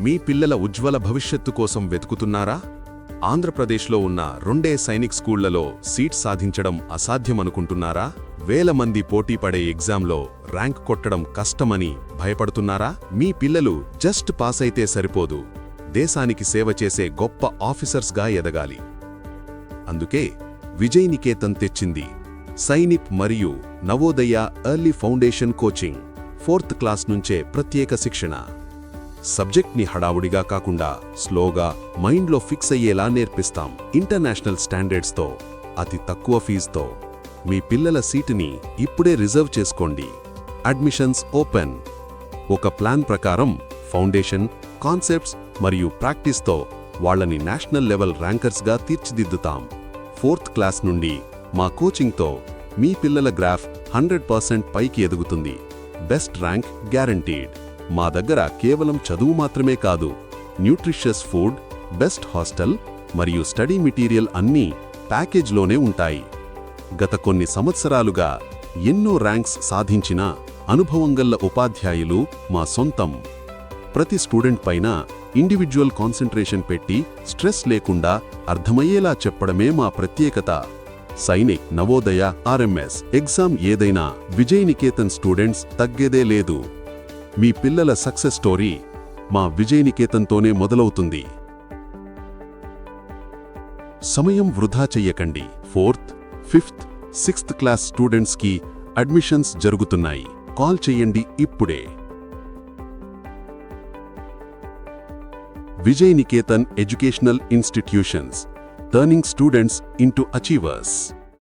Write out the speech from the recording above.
మీ పిల్లల ఉజ్వల భవిష్యత్తు కోసం వెతుకుతున్నారా? ఆంధ్రప్రదేశ్లో ఉన్న 2 సైనిక్ స్కూళ్లలో సీట్ సాధించడం అసాధ్యమనుకుంటున్నారా? వేల మంది పోటీపడే ఎగ్జామ్లో ర్యాంక్ కొట్టడం కష్టమని భయపడుతున్నారా? మీ పిల్లలు జస్ట్ పాస్ అయితే సరిపోదు, దేశానికి సేవ చేసే గొప్ప ఆఫీసర్స్గా ఎదగాలి. అందుకే విజయ్ నికేతన్ తెచ్చింది సైనిక్ మరియు Navodaya early foundation coaching. 4th class నుంచే ప్రత్యేక శిక్షణ. సబ్జెక్ట్ని హడావుడిగా కాకుండా స్లోగా మైండ్లో ఫిక్స్ అయ్యేలా నేర్పిస్తాం. ఇంటర్నేషనల్ స్టాండర్డ్స్తో, అతి తక్కువ ఫీజుతో. మీ పిల్లల సీటుని ఇప్పుడే రిజర్వ్ చేసుకోండి. Admissions open. ఒక ప్లాన్ ప్రకారం ఫౌండేషన్, కాన్సెప్ట్స్ మరియు ప్రాక్టీస్తో వాళ్ళని నేషనల్ లెవెల్ ర్యాంకర్స్గా తీర్చిదిద్దుతాం. 4th క్లాస్ నుండి మా కోచింగ్తో మీ పిల్లల గ్రాఫ్ 100% పైకి ఎదుగుతుంది. Best rank guaranteed. మా దగ్గర కేవలం చదువు మాత్రమే కాదు, న్యూట్రిషియస్ ఫుడ్, బెస్ట్ హాస్టల్ మరియు స్టడీ మెటీరియల్ అన్నీ ప్యాకేజ్లోనే ఉంటాయి. గత కొన్ని సంవత్సరాలుగా ఎన్నో ర్యాంక్స్ సాధించిన అనుభవంగల్ల ఉపాధ్యాయులు మా సొంతం. ప్రతి స్టూడెంట్ పైన ఇండివిడ్యువల్ కాన్సంట్రేషన్ పెట్టి స్ట్రెస్ లేకుండా అర్థమయ్యేలా చెప్పడమే మా ప్రత్యేకత. సైనిక్, నవోదయ, ఆర్ఎంఎస్ ఎగ్జామ్ ఏదైనా విజయ్ నికేతన్ స్టూడెంట్స్ తగ్గేదే లేదు. మీ పిల్లల సక్సెస్ స్టోరీ మా విజయ్ నికేతన్తోనే మొదలవుతుంది. సమయం వృధా చెయ్యకండి. 4th, 5th, 6th క్లాస్ స్టూడెంట్స్కి అడ్మిషన్స్ జరుగుతున్నాయి. కాల్ చేయండి ఇప్పుడే. Vijay Niketan educational institutions, turning students into achievers.